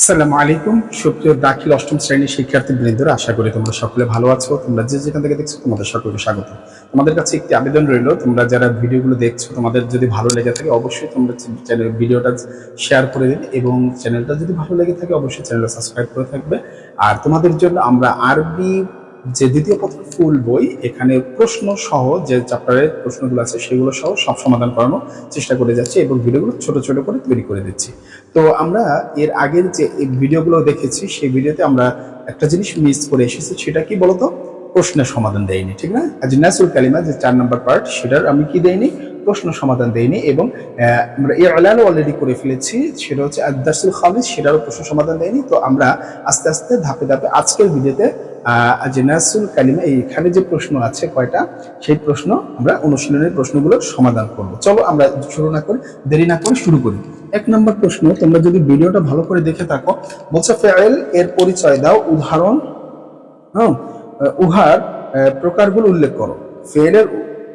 আসসালামু আলাইকুম সুপ্রিয় দাখিল অষ্টম শ্রেণীর শিক্ষার্থীবৃন্দরা, আশা করি তোমরা সকলে ভালো আছো। তোমরা যে যেখান থেকে দেখছো তোমাদের সকলকে স্বাগত। তোমাদের কাছে একটি আবেদন রইল, তোমরা যারা ভিডিওগুলো দেখছো তোমাদের যদি ভালো লেগে থাকে অবশ্যই তোমরা চ্যানেল ভিডিওটা শেয়ার করে দেবে এবং চ্যানেলটা যদি ভালো লেগে থাকে অবশ্যই চ্যানেলটা সাবস্ক্রাইব করে থাকবে। আর তোমাদের জন্য আমরা আরবি যে দ্বিতীয় পত্র ফুল বই, এখানে প্রশ্ন সহ যে চ্যাপ্টারের প্রশ্নগুলো আছে সেগুলো সহ সব সমাধান করানোর চেষ্টা করে যাচ্ছি এবং ভিডিওগুলো ছোট ছোট করে তৈরি করে দিচ্ছি। তো আমরা এর আগের যে ভিডিওগুলো দেখেছি সেই ভিডিওতে আমরা একটা জিনিস মিস করে এসেছি, সেটা কি বলতো? প্রশ্নের সমাধান দেয়নি, ঠিক না? আজ নাসুল কালিমা যে 4 নম্বর পার্ট, সেটার আমি কি দেইনি? প্রশ্ন সমাধান দেইনি। এবং আমরা ইলালও অলরেডি করে ফেলেছি, সেটা হচ্ছে আদ-দারসুল খামিস, সেটারও প্রশ্ন সমাধান দেয়নি। তো আমরা আস্তে আস্তে ধাপে ধাপে আজকের ভিডিওতে যে নাসুল কালিমা এইখানে যে প্রশ্ন আছে কয়টা, সেই প্রশ্ন আমরা অনুশীলনের প্রশ্নগুলোর সমাধান করব। চলো আমরা শুরু না করে দেরি না করে শুরু করি। 1 নম্বর প্রশ্ন, তোমরা যদি ভিডিওটা ভালো করে দেখে থাকো, বলছে ফাইল এর পরিচয় দাও, উদাহরণ উহার প্রকারগুলো উল্লেখ করো। ফেলের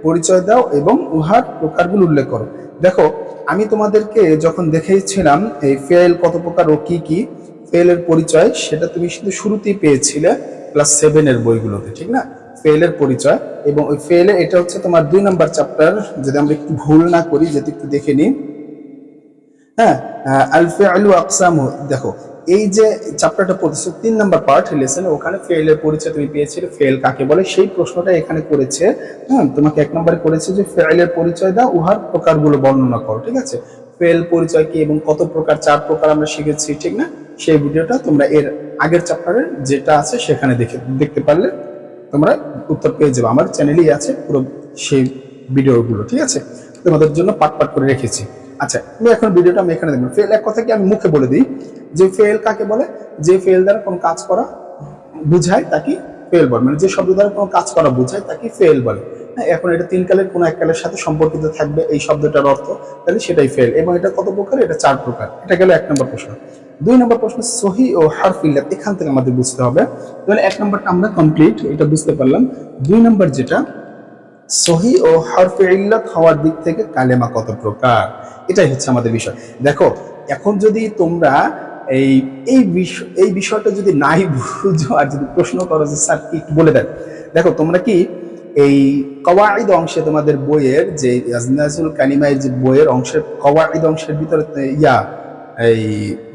পরিচয় দাও এবং উহার প্রকারগুলো উল্লেখ করো। দেখো, আমি তোমাদেরকে যখন দেখিয়েছিলাম এই ফেল কত প্রকার ও কি কি, ফেলের পরিচয় সেটা তুমি শুধু শুরুতেই পেয়েছিলে ক্লাস 7 এর বইগুলোতে, ঠিক না? ফেলের পরিচয় এবং ওই ফেলে এটা হচ্ছে তোমার 2 নম্বর চ্যাপ্টার, যদি আমরা একটু ভুল না করি, যদি একটু দেখে নিই। হ্যাঁ, আল ফিআলু আকসামু। দেখো, এই যে চ্যাপ্টারটা পড়তেছে 3 নাম্বার পার্ট লেসন, ওখানে ফেলের পরিচয় তুমি পেয়েছিলে, ফেল কাকে বলে সেই প্রশ্নটা এখানে করেছে। হ্যাঁ, তোমাকে 1 নম্বরে করেছে যে ফেলের পরিচয় দাও, উহার প্রকারগুলো বর্ণনা করো, ঠিক আছে? ফেল পরিচয় কি এবং কত প্রকার, 4 প্রকার আমরা শিখেছি, ঠিক না? সেই ভিডিওটা তোমরা এর আগের চ্যাপ্টারের যেটা আছে সেখানে দেখতে পারলে তোমরা উত্তর পেয়ে যাবে। আমার চ্যানেলেই আছে পুরো সেই ভিডিওগুলো, ঠিক আছে? তোমাদের জন্য পাট পাট করে রেখেছি। আচ্ছা, আমি এখন ভিডিওটা আমি এখানে দেখবো। ফেল এক কথা কি আমি মুখে বলে দিই যে ফেল কাকে বলে? যে ফেল দ্বারা কোনো কাজ করা বুঝায় তাকে ফেল বলে, মানে যে শব্দ দ্বারা কোনো কাজ করা বুঝায় তাকে ফেল বলে। হ্যাঁ, এখন এটা 3 কালের কোনো এক কালের সাথে সম্পর্কিত থাকবে এই শব্দটার অর্থ, তাহলে সেটাই ফেল। এবং এটা কত প্রকার? এটা 4 প্রকার। এটা গেল 1 নম্বর প্রশ্ন। 2 নম্বর প্রশ্ন, সহি ও হারফ ইল্লাত, এখান থেকে আমাদের বুঝতে হবে। তাহলে 1 নম্বরটা আমরা কমপ্লিট, এটা বুঝতে পারলাম। 2 নম্বর যেটা, সহি ও হরফে ইল্লাত হওয়ার দিক থেকে কালেমা কত প্রকার, এটাই হচ্ছে আমাদের বিষয়। দেখো, এখন যদি তোমরা এই এই বিষয়টা যদি নাই বুঝো আর যদি প্রশ্ন করো যে স্যার কি একটু বলে দেন, দেখো তোমরা কি এই কওয়াইদ অংশে তোমাদের বইয়ের যে নাসুল কালিমায়ের যে বইয়ের অংশের কওয়াইদ অংশের ভিতরে এই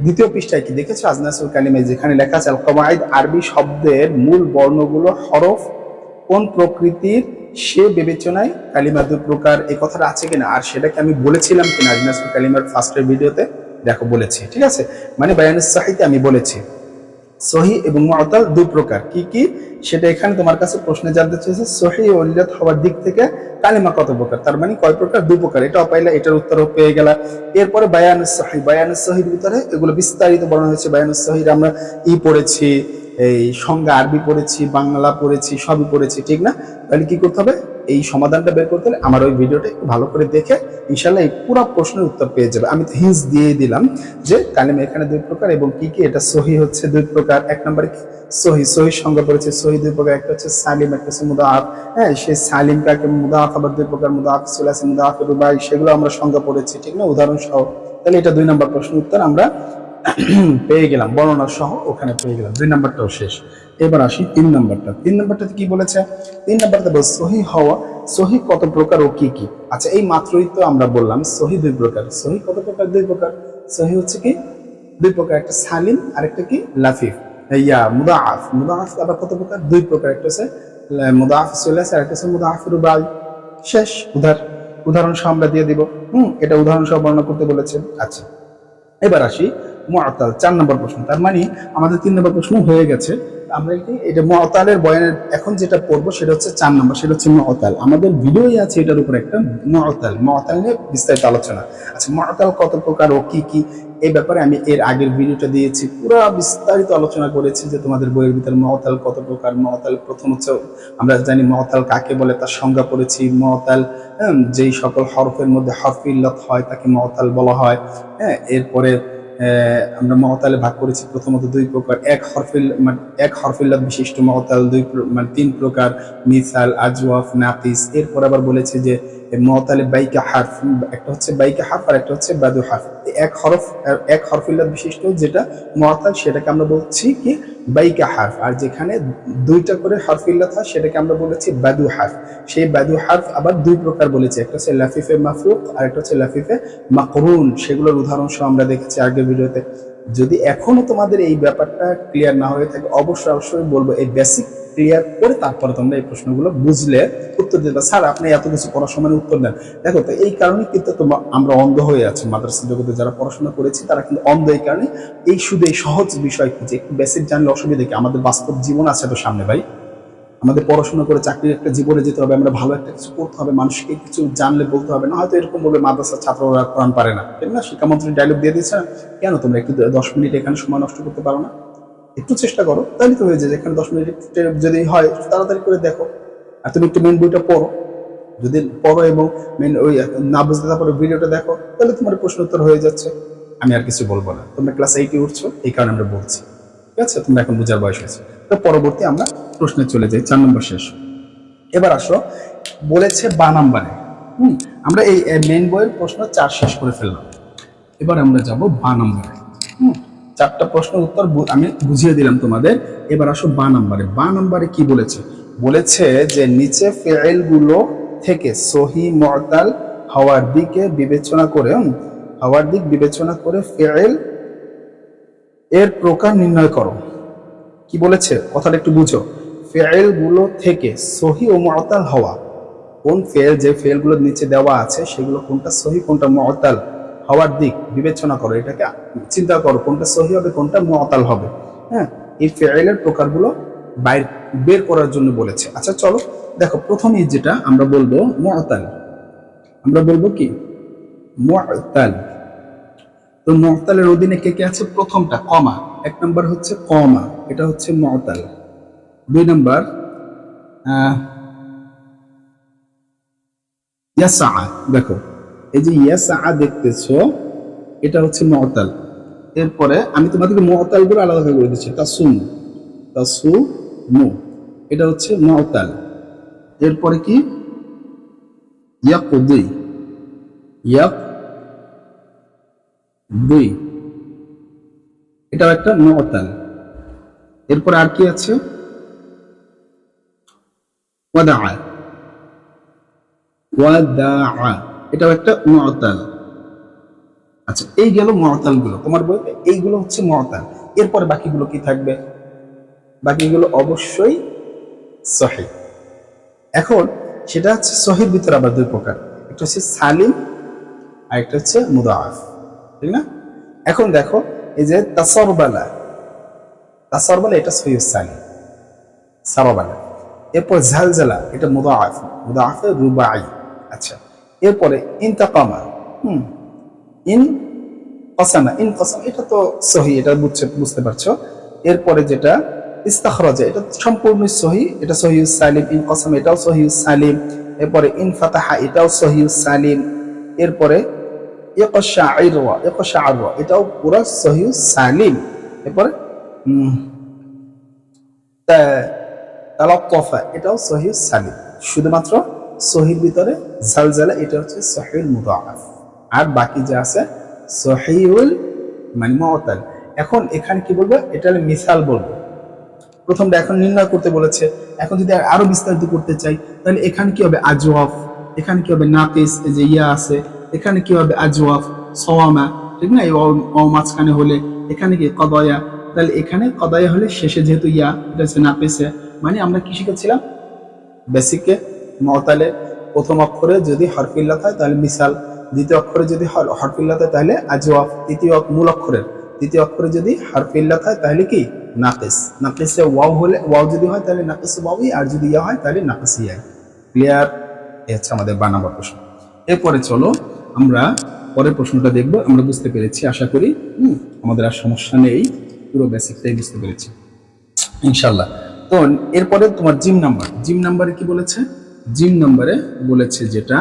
দ্বিতীয় পৃষ্ঠায় কি দেখেছো? আজনাসুল কালিমায় যেখানে লেখা আছে আল কওয়াইদ, আরবি শব্দের মূল বর্ণগুলো হরফ কোন প্রকৃতির সে বিবেচনায় কালিমা 2 প্রকার, এই কথাটা আছে কিনা, আর সেটাকে আমি বলেছিলাম কিনা আজনাসুল কালিমার ফার্স্টের ভিডিওতে? দেখো বলেছি, ঠিক আছে? মানে বায়ানুস সাহিতে আমি বলেছি সহি এবং মুআতাল 2 প্রকার। কি কি সেটা এখানে তোমার কাছে প্রশ্নে জানতে চেয়েছে। সহি ও ইল্লাত হওয়ার দিক থেকে কালিমা কত প্রকার, তার মানে কয় প্রকার? 2 প্রকার। এটাও পাইলা, এটার উত্তরও পেয়ে গেলা। এরপরে বায়ানুস সহি, বায়ানুস সহির ভিতরে এগুলো বিস্তারিত বর্ণনা হয়েছে। বায়ানুস সহির আমরা পড়েছি, এই সংজ্ঞা আরবি পড়েছি, বাংলা পড়েছি, সবই পড়েছি, ঠিক না? তাহলে কি করতে হবে? এই সমাধানটা বের করতে হলে আমার ওই ভিডিওটা একটু ভালো করে দেখে ইনশাল্লাহ এই পুরো প্রশ্নের উত্তর পেয়ে যাবে। আমি তো হিন্স দিয়ে দিলাম যে কালিমা এখানে 2 প্রকার এবং কি কি। এটা সহি হচ্ছে 2 প্রকার। 1 নম্বরে সহি, সহির সংজ্ঞা পড়েছে, সহি 2 প্রকার, একটা হচ্ছে সালিম, একটা হচ্ছে মুদাআফ। হ্যাঁ, সেই সালিম কাকে, মুদাআফ আবার 2 প্রকার, মুদাআফ সুলাসি, মুদাআফ রুবাই, সেগুলো আমরা সংজ্ঞা পড়েছি, ঠিক না? উদাহরণ সহ। তাহলে এটা 2 নম্বর প্রশ্নের উত্তর আমরা পেয়ে গেলাম, বর্ণনা সহ ওখানে পেয়ে গেলাম। 2 নম্বরটাও শেষ। এবার আসি 3 নম্বরটা। 3 নম্বরটাতে কি বলেছে? 3 নম্বরটাতে বল সহি হওয়া, সহি কত প্রকার ও কি কি। আচ্ছা, এই মাত্রই তো আমরা বললাম সহি 2 প্রকার। সহি কত প্রকার? 2 প্রকার। সহি হচ্ছে কি 2 প্রকার, একটা সালিম আর একটা কি লাফিফ, মুদাআফ। মুদাআফ আবার কত প্রকার? 2 প্রকার, একটা হচ্ছে মুদাআফ সুলাসি আর একটা হচ্ছে মুদাআফ রুবাই। শেষ। উদাহরণ সহ আমরা দিয়ে দিব। এটা উদাহরণ সহ বর্ণনা করতে বলেছে। আচ্ছা, এবার আসি মুআতাল, 4 নম্বর প্রশ্ন। তার মানে আমাদের 3 নম্বর প্রশ্ন হয়ে গেছে। আমরা কি এটা মুআতালের বয়ানের এখন যেটা পড়বো সেটা হচ্ছে 4 নম্বর, সেটা হচ্ছে মুআতাল। আমাদের ভিডিওই আছে এটার উপর একটা মুআতাল নিয়ে বিস্তারিত আলোচনা। আচ্ছা, মুআতাল কত প্রকার ও কি কি, এই ব্যাপারে আমি এর আগের ভিডিওটা দিয়েছি, পুরো বিস্তারিত আলোচনা করেছি যে তোমাদের বইয়ের ভিতরে মুআতাল কত প্রকার। মুআতাল প্রথম হচ্ছে আমরা জানি মুআতাল কাকে বলে, তার সংজ্ঞা পড়েছি। মুআতাল যেই সকল হরফের মধ্যে হরফে ইল্লাত হয় তাকে মুআতাল বলা হয়। হ্যাঁ, এরপরে আমরা মুআতালে ভাগ করেছি প্রথমত 2 প্রকার, এক হরফিল্লাত বিশিষ্ট মুআতাল 3 প্রকার, মিসাল, আজওয়াফ, নাকিস। এরপর আবার বলেছি যে মুআতালে বাইকা হারফ, একটা হচ্ছে বাইকা হারফ আর একটা হচ্ছে বাদু হারফ। এক হরফ ইল্লাত বিশিষ্ট যেটা মুআতাল সেটাকে আমরা বলছি কি বাইকা হারফ, আর যেখানে দুইটা করে হরফ ইল্লাত হয় সেটাকে আমরা বলেছি বাদু হারফ। সেই বাদু হারফ আবার দুই প্রকার বলেছি, একটা হচ্ছে লাফিফে মাফরুক আর একটা হচ্ছে লাফিফে মাকরুন। সেগুলোর উদাহরণ সহ আমরা দেখেছি আগের ভিডিওতে। যদি এখনো তোমাদের এই ব্যাপারটা ক্লিয়ার না হয়ে থাকে অবশ্যই বলবো এই বেসিক ক্লিয়ার করে তারপরে তোমরা এই প্রশ্নগুলো বুঝলে উত্তর দিতে। স্যার আপনি এত কিছু পড়াশোনার উত্তর দেন, দেখো তো এই কারণে কিন্তু আমরা অন্ধ হয়ে আছি। মাদ্রাসা জগতে যারা পড়াশোনা করেছি তারা কিন্তু অন্ধ এই কারণে, এই শুধু এই সহজ বিষয় কি যে একটু বেসিক জানলে অসুবিধা কি? আমাদের বাস্তব জীবন আছে তো সামনে ভাই, আমাদের পড়াশোনা করে চাকরির একটা জীবনে যেতে হবে, আমরা ভালো একটা কিছু করতে হবে, মানুষকে কিছু জানলে বলতে হবে না। হয়তো এরকম বলবে মাদ্রাসার ছাত্ররা কোরআন পারে না, ঠিক না? শিক্ষামন্ত্রী ডায়লগ দিয়ে দিচ্ছে, কেন তোমরা একটু 10 মিনিট এখানে সময় নষ্ট করতে পারো না? একটু চেষ্টা করো, তাহলে তো হয়ে যায়। এখানে 10 মিনিট যদি হয় তাড়াতাড়ি করে দেখো, আর তুমি একটু মেন বইটা পড়ো, যদি পড়ো এবং মেন ওই না বুঝতে তারপরে ভিডিওটা দেখো, তাহলে তোমার প্রশ্ন উত্তর হয়ে যাচ্ছে। আমি আর কিছু বলবো না, তোমরা ক্লাস 8-এ উঠছো এই কারণে আমরা বলছি, ঠিক আছে? তোমরা এখন বোঝার বয়স হয়েছে। তো পরবর্তী আমরা প্রশ্নে চলে যাই, 4 নম্বর শেষ। এবার আসো, বলেছে বা নাম্বারে। আমরা এই মেইন বইয়ের প্রশ্ন 4 শেষ করে ফেললাম, এবার আমরা যাব বা নাম্বারে। 4টা প্রশ্নের উত্তর আমি বুঝিয়ে দিলাম তোমাদের। এবার আসো বা নাম্বারে। বা নাম্বারে কি বলেছে? বলেছে যে নিচে ফেইল গুলো থেকে সহি মুআতাল হওয়ার দিক বিবেচনা করে ফেইল এর প্রকার নির্ণয় করো। কি বলেছে কথাটা একটু বুঝো। ফেইল গুলো থেকে সহি ও মুআতাল হওয়া, কোন ফেইল, যে ফেইল গুলো নিচে দেওয়া আছে সেগুলো কোনটা সহি কোনটা মুআতাল হওয়ার দিক বিবেচনা করো, এটাকে চিন্তা করো কোনটা সহি হবে কোনটা মুআতাল হবে। হ্যাঁ, এই ফেইলের প্রকারগুলো বের করার জন্য বলেছে। আচ্ছা চলো দেখো, প্রথমেই যেটা আমরা বলবো মুআতাল। আমরা বলবো কি মুআতাল। তো মুআতালের অধীনে কে কে আছে? প্রথমটা কমা, 1 নাম্বার হচ্ছে কমা, এটা হচ্ছে মুআতাল। 2 নাম্বার ইয়াসআ, দেখো এই যে ইয়াসআ দেখতেছো এটা হচ্ছে মুআতাল। এরপরে আমি তোমাদেরকে মুআতাল গুলো আলাদা করে দিচ্ছি। তাসুমু এটা হচ্ছে মুআতাল। এরপরে কি ইয়াকদি, এটাও একটা মুআতাল। এরপরে আর কি আছে? ওয়াদাআ, এটাও একটা মুআতাল। আচ্ছা এই গেল মুআতাল গুলো তোমার বইতে, এইগুলো হচ্ছে মুআতাল। এরপরে বাকিগুলো কি থাকবে? বাকিগুলো অবশ্যই সহিহ। এখন সেটা হচ্ছে সহির ভিতরে আবার 2 প্রকার, একটা হচ্ছে সালিম আর একটা হচ্ছে মুদাআফ, ঠিক না? এখন দেখো এই যে তাসারবালা এটা সহিহ সালিম, সারাবালা। এরপর জালজালা এটা মুদাআফে রুবাই। আচ্ছা এরপরে ইনতাকামা, ইন কসামা এটা তো সহি, এটা বুঝতে পারছো। এরপরে যেটা ইস্তাখরাজা এটা সম্পূর্ণ সহি, এটা সহিউস সালিম। ইন কসামা এটাও সহিউস সালিম। এরপরে ইন ফাতাহা এটাও সহিউস সালিম। এরপরে ইকশাআরা এটাও পুরো সহিউস সালিম। এরপরে তালাক্কাফা এটাও সহিউস সালিম। শুধুমাত্র সহির ভিতরে জালজালা এটা হচ্ছে সহিউল মুদাআফ, আর বাকি যা আছে সহিউল মানে মুআতাল। এখন এখানে কি বলবো? এটা মিসাল বলবো। প্রথমটা এখন নির্ণয় করতে বলেছে। এখন যদি আরো বিস্তারিত করতে চাই তাহলে এখানে কি হবে? আজওয়াফ, এখানে কি হবে? নাকিস, এই যে ইয়া আছে, এখানে কি হবে? আজওয়াফ সাওয়ামা, ঠিক না? এই মাঝখানে হলে এখানে কি কদায়া, তাহলে এখানে কদায়া হলে শেষে যেহেতু ইয়া এটা হচ্ছে নাকিসে। মানে আমরা কি শিখেছিলাম বেসিকে? মুআতালে প্রথম অক্ষরে যদি হরফ ইল্লাত হয় তাহলে মিসাল, দ্বিতীয় অক্ষরে যদি হরফ ইল্লাত হয় তাহলে আজওয়াফ, মূল অক্ষরের দ্বিতীয় অক্ষরে যদি হরফ ইল্লাত হয় তাহলে কি নাকিস। নাকিসে ওয়াও হলে, ওয়াও যদি হয় তাহলে নাকিসে ওয়াওই, আর যদি ইয়া হয় তাহলে নাকিসে ইয়া। ক্লিয়ার? এই হচ্ছে আমাদের 12 নম্বর প্রশ্ন। এরপরে চলো আমরা পরের প্রশ্নটা দেখব। আমরা বুঝতে পেরেছি আশা করি, আমাদের আর সমস্যা নেই, পুরো বেসিকটাই বুঝতে পেরেছি ইনশাআল্লাহ। তো এরপরে তোমার জিম নাম্বারে কি বলেছে? জিম নাম্বারে বলেছে যেটা,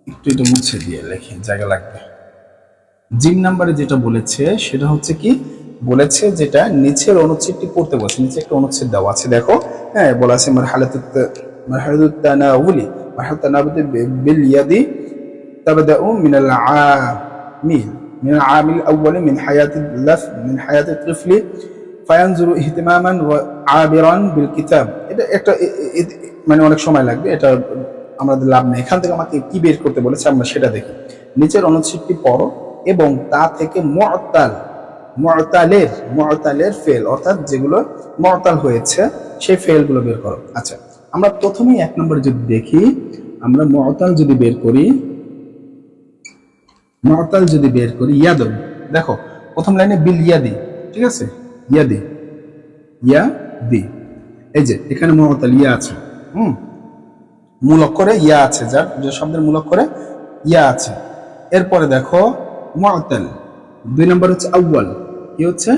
একটু এটা মুছে দিয়ে লেখে, জায়গা লাগবে। জিম নাম্বারে যেটা বলেছে সেটা হচ্ছে কি বলেছে, যেটা নিচের অনুচ্ছেদটি পড়তে বলছে। নিচে একটা অনুচ্ছেদ দেওয়া আছে, দেখো। হ্যাঁ বলা আছে মারহালাতুত মারহালাতুত তানাউলি, মারহালাতুত তানাউলি বিল ইয়াদি তাবদাউ মিনাল আমিল মিনাল আমিল আউয়ালি মিন হায়াতিল লাফ মিন হায়াতিত তিফলি ফায়ানজুরু ইহতিমামান ওয়া আবিরান বিল কিতাব। এটা একটা মানে অনেক সময় লাগবে, এটা আমাদের লাভ নেই। এখান থেকে আমাকে কি বের করতে বলেছে আমরা সেটা দেখি। নিচের অনুচ্ছেদটি পড়ো এবং তা থেকে মুআতালের ফেল অর্থাৎ যেগুলো মুআতাল হয়েছে সেই ফেলগুলো বের করো। আচ্ছা, আমরা প্রথমেই 1 নম্বরে যদি দেখি, আমরা মুআতাল যদি বের করি ইয়াদু, দেখো প্রথম লাইনে বিল ইয়াদি, ঠিক আছে, ইয়াদি, এই যে এখানে মুআতাল ইয়া আছে, মূল অক্ষরে ইয়া আছে, যার যে শব্দের মূল অক্ষরে ইয়া আছে। এরপরে দেখো মুআতাল 2 নম্বর হচ্ছে আউয়াল, কি হচ্ছে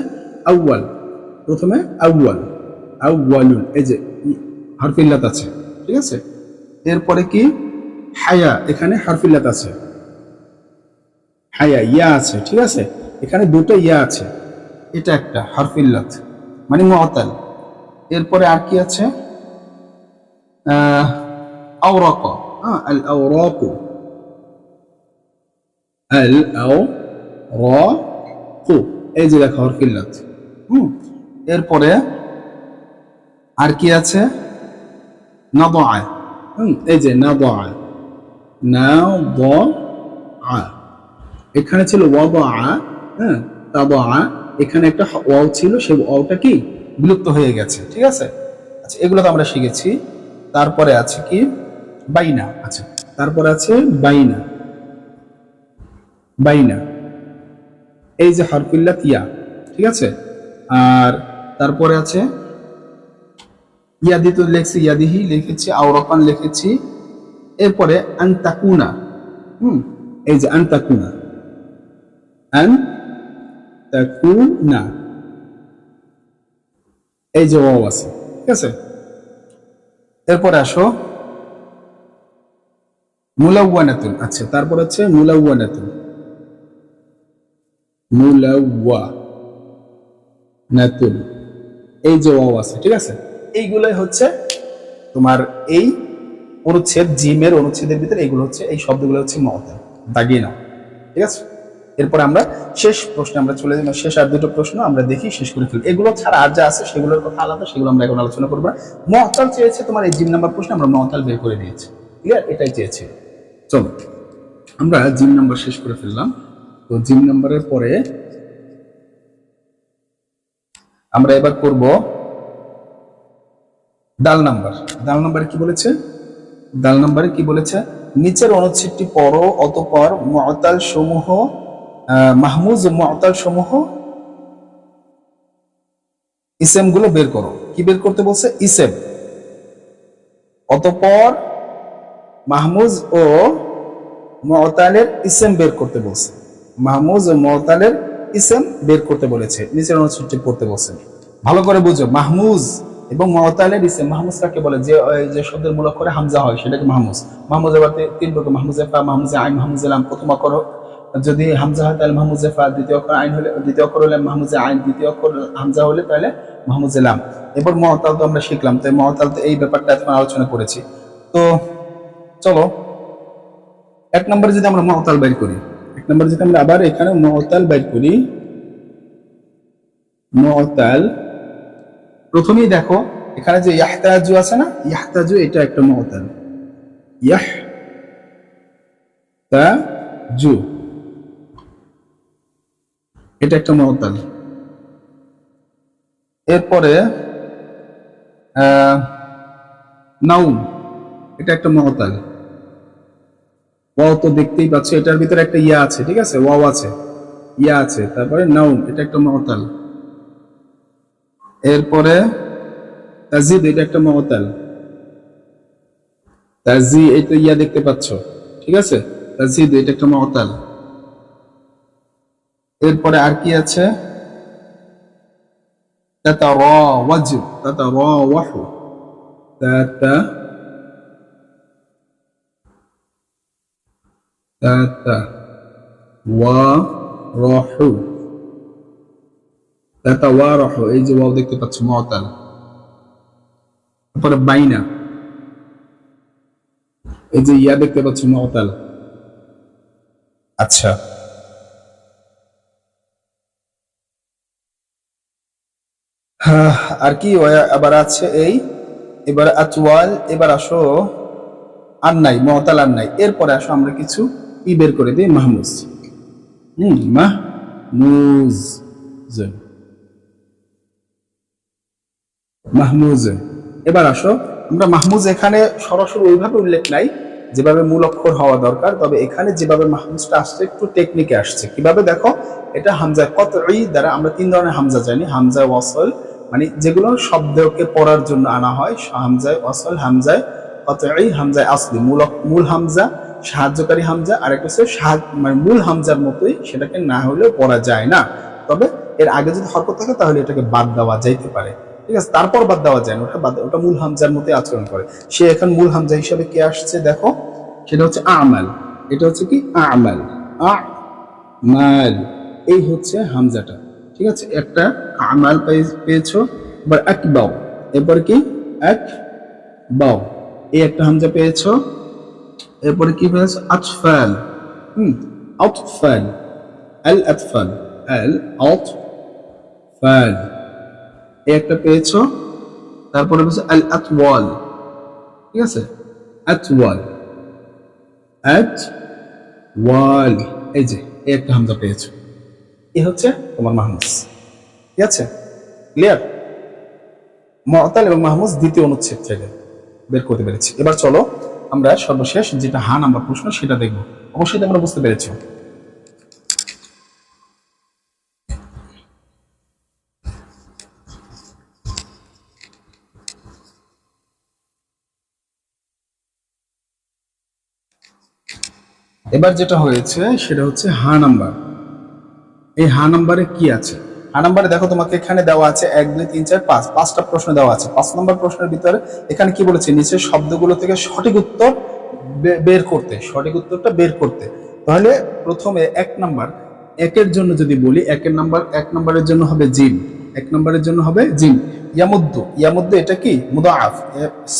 আউয়াল, প্রথমে আউয়ালুন, এই যে হরফে ইল্লাত আছে, ঠিক আছে। এরপরে কি হায়া, এখানে হরফে ইল্লাত আছে, হায়া ইয়া আছে, ঠিক আছে, এখানে দুটো ইয়া আছে, এটা একটা হরফে ইল্লাত মানে মুআতাল। এরপরে আর কি আছে আওরাক, আল আওরাক, এই যে দেখো হরফে ইল্লাত। এরপরে আর কি আছে নাদআ, এই যে নাদআ, এখানে ছিল ওয়াদআ, তাদআ, এখানে একটা ওয়াও ছিল, সেই ওয়াওটা কি বিলুপ্ত হয়ে গেছে, ঠিক আছে। আচ্ছা, এগুলো তো আমরা শিখেছি। তারপরে আছে কি বাইনা, আচ্ছা তারপরে আছে বাইনা, এই যে হরফে ইল্লাত ইয়া, ঠিক আছে। আর তারপরে আছে ইয়াদি, তো লিখছি ইয়াদিহি লিখেছি, আওরাকান লিখেছি। এরপরে আনতাকুনা, এই যে আনতাকুনা, এই যে ওয়াও আছে, ঠিক আছে। এরপরে আসো মুলাওয়ানাতুন, আচ্ছা তারপর আছে মুলাওয়ানাতুন, এই যে ওয়াও আছে, ঠিক আছে। এইগুলোই হচ্ছে তোমার এই অনুচ্ছেদ, জিমের অনুচ্ছেদের ভিতরে এইগুলো হচ্ছে, এই শব্দগুলো হচ্ছে মুআতাল, দাগিয়ে নাও, ঠিক আছে। এরপর আমরা শেষ প্রশ্নে আমরা চলে যাই, শেষ আর দুটো প্রশ্ন আমরা দেখি, শেষ করে ফেলি। এগুলো ছাড়া আর যা আছে সেগুলোর কথা আলাদা, সেগুলো আমরা এখন আলোচনা করবো না। মুআতাল চেয়েছে তোমার এই জিম নাম্বার প্রশ্নে, আমরা মুআতাল বের করে দিয়েছি, ক্লিয়ার, এটাই চেয়েছি। চলো আমরা জিম নাম্বার শেষ করে ফেললাম। তো জিম নাম্বারের পরে আমরা এবার করব দাল নাম্বার। দাল নাম্বারে কি বলেছে, নিচের অনুচ্ছেদটি পড়ো, অতঃপর মুআতাল সমূহ, মাহমুজ মুআতাল সমূহ ইসেম গুলো বের করো। কি বের করতে বলছে? ইসেম। অতঃপর মাহমুজ ও মুআতালের ইসেম বের করতে বলছে, মাহমুজ ও মুআতালের ইসেম বের করতে বলেছে, নিচের অনুচ্ছেদটি পড়তে বলছে। ভালো করে বুঝো, মাহমুজ এবং মুআতালের ইসেম। মাহমুজ কাকে বলে? যে শব্দের মূল অক্ষরে হামজা হয় সেটাকে মাহমুজ। মাহমুজের বাতে 3 প্রকার, মাহমুজে ফা, মাহমুজে আইন, মাহমুজে লাম। প্রথম অক্ষর যদি হামজা হয় তাহলে মাহমুজে ফা, দ্বিতীয় অক্ষর আইন হলে, দ্বিতীয় অক্ষর হলে মাহমুজে আইন, তৃতীয় অক্ষর হামজা হলে তাহলে মাহমুজে লাম। এবার মুআতাল তো আমরা শিখলাম, তাই মুআতাল তো এই ব্যাপারটা এখন আলোচনা করেছি। তো চলো 1 নম্বরে যদি আমরা মুআতাল বের করি, 1 নম্বরে যদি আমরা আবার এখানে মুআতাল বের করি, মুআতাল প্রথমেই দেখো এখানে যে ইয়াহতাজু আছে না, ইয়াহতাজু এটা একটা মুআতাল, ইয়াহতাজু এটা একটা মুআতাল। এরপরে নাউম এটা একটা মুআতাল। ওয়াও তো দেখতেই পাচ্ছ, এটার ভিতরে একটা ইয়া আছে, ঠিক আছে, ওয়াও আছে, ইয়া আছে। তারপরে নাউম এটা একটা মুআতাল। এরপরে তাজিদ এটা একটা মুআতাল, তাজি এটা ইয়া দেখতে পাচ্ছ, ঠিক আছে, তাজিদ এটা একটা মুআতাল। এরপরে আর কি আছে? তাতারাওয়াজু, তাতারাওয়াহু, তাতাওয়ারাহু, তাতাওয়ারাহু এই যে ওয়াও দেখতে পাচ্ছ মুআতাল। তারপরে বাইনা, এই যে ইয়া দেখতে পাচ্ছ মুআতাল। আচ্ছা, আর কি আবার আছে এই, এবার আতওয়াল। এবার আসো, আর নাই মুআতাল, আর নাই। এরপরে আসো আমরা কিছু বের করে দিই, মাহমুজ। মাহমুজ, মাহমুজ। এবার আসো আমরা মাহমুজ, এখানে সরাসরি ওইভাবে উল্লেখ নাই যেভাবে মূল অক্ষর হওয়া দরকার, তবে এখানে যেভাবে মাহমুজটা আসছে একটু টেকনিকে আসছে। কিভাবে দেখো, এটা হামজা কতই দ্বারা, আমরা তিন ধরনের হামজা জানি, হামজা ওয়াসল মানে যেগুলো শব্দকে পড়ার জন্য আনা হয়, হামজায় ওয়াসল, হামজায় কতই, হামজায় আসলি। মূল হামজা, সাহায্যকারী হামজা, আর একটা হচ্ছে মানে মূল হামজার মতোই, সেটাকে না হলেও পড়া যায় না, তবে এর আগে যদি হরকত থাকে তাহলে এটাকে বাদ দেওয়া যাইতে পারে। ঠিক আছে, তারপর বাদ দেওয়া যায় না, ওটা মূল হামজার মতোই আচরণ করে। সে এখন মূল হামজা হিসাবে কে আসছে দেখো, সেটা হচ্ছে আমাল। এটা হচ্ছে কি আমাল, আমাল, এই হচ্ছে হামজাটা। ঠিক আছে, একটা আমাল পেয়েছো। এবার এক বাও, এরপর কি এক বাও, এই একটা হামজা পেয়েছো। এরপরে কি পেয়েছো, আতফাল, আতফাল, আল আতফাল, আল আতফাল, এই একটা পেয়েছো। তারপরে হচ্ছে আল আতওয়াল। ঠিক আছে, আতওয়াল, আতওয়াল, এই যে এই একটা হামজা পেয়েছো। এই হচ্ছে তোমার মাহমুজ। ঠিক আছে, ক্লিয়ার? মুআতাল এবং মাহমুজ দ্বিতীয় অনুচ্ছেদ থেকে বের করতে পেরেছি। এবার চলো আমরা সর্বশেষ যেটা হা নাম্বার প্রশ্ন সেটা দেখব। অবশ্যই তোমরা বুঝতে পেরেছো। এবার যেটা হয়েছে সেটা হচ্ছে হা নাম্বার। এই হা নাম্বারে কি আছে? হা নাম্বারে দেখো, তোমাকে এখানে দেওয়া আছে 1 2 3 4 5, 5টা প্রশ্ন দেওয়া আছে। 5 নম্বর প্রশ্নের ভিতরে এখানে কি বলেছে, নিচের শব্দগুলো থেকে সঠিক উত্তর বের করতে, সঠিক উত্তরটা বের করতে। তাহলে প্রথমে 1 নাম্বার, একের জন্য যদি বলি, 1 নম্বরের জন্য হবে জিম, 1 নম্বরের জন্য হবে জিম। ইয়ামুদ্দু, ইয়ামুদ্দু এটা কি মুদাআফ,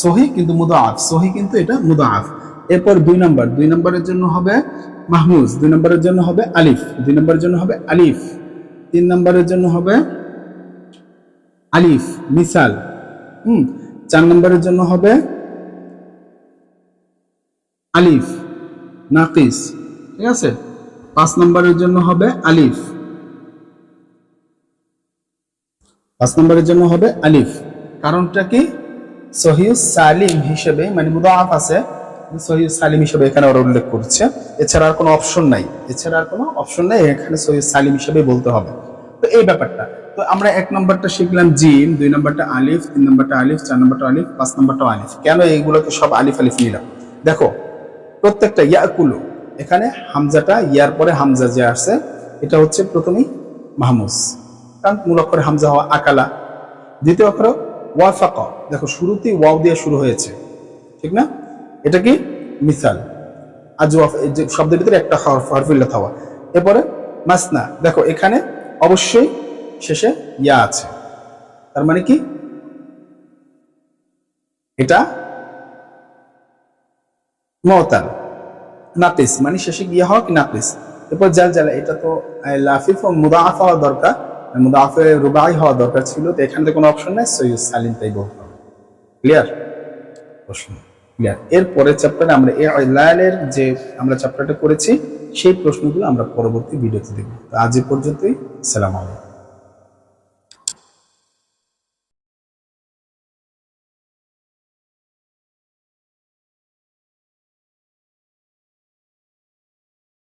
সহি কিন্তু মুদাআফ, সহি কিন্তু এটা মুদাআফ। এরপর 2 নম্বরের জন্য হবে মাহমুজ, 2 নম্বরের জন্য হবে আলিফ, 2 নম্বরের জন্য হবে আলিফ। 3 নম্বরের জন্য হবে আলিফ মিসাল। 4 নম্বরের জন্য হবে আলিফ নাকিস। ঠিক আছে, 5 নম্বরের জন্য হবে আলিফ, 5 নম্বরের জন্য হবে আলিফ। কারণটা কি, সহিউস সালিম হিসেবে, মানে মুদাআফ আছে, সহিউস সালিম হিসেবে এখানে ওরা উল্লেখ করছে। এছাড়া আর কোনো অপশন নাই, এখানে সহিউস সালিম হিসেবে বলতে হবে। তো এই ব্যাপারটা, তো আমরা 1 নম্বরটা শিখলাম জিম, 2 নম্বরটা আলিফ, 3 নম্বরটা আলিফ, 4 নম্বরটা আলিফ, 5 নম্বরটা আলিফ। কেন এইগুলোকে সব আলিফ আলিফ নিলাম? দেখো, প্রত্যেকটা ইয়াকুলু, এখানে হামজাটা, ইয়ার পরে হামজা যে আসছে, এটা হচ্ছে প্রথমেই মাহমুজ, কারণ মূল অক্ষরে হামজা হওয়া। আকালা, দ্বিতীয় অক্ষর ওয়াফাকা, দেখো শুরুতেই ওয়াও দিয়ে শুরু হয়েছে, ঠিক না? এটা কি মিসাল, আজওয়াফ, যে শব্দের ভিতরে একটা হরফিল্লাত হওয়া। এরপরে মাসনা, দেখো এখানে অবশ্যই শেষে ইয়া আছে, তার মানে কি এটা মুআতাল। নাকিস মানে শেষে গিয়া হওয়া কি নাকিস। এরপর জালজালা, এটা তো লাফিফ ও মুদাআফ হওয়া দরকার, মুদাআফে রুবাই হওয়া দরকার ছিল, তো এখানে কোনো অপশন নাই, সহিউস সালিম তাই বলতে হবে। ক্লিয়ার? প্রশ্ন ক্লিয়ার? এর পরের চ্যাপ্টারে আমরা ইলালের যে আমরা চ্যাপ্টারটা করেছি সেই প্রশ্নগুলো আমরা পরবর্তী ভিডিওতে দেখব। তো আজ এ পর্যন্তই। আসসালামু আলাইকুম।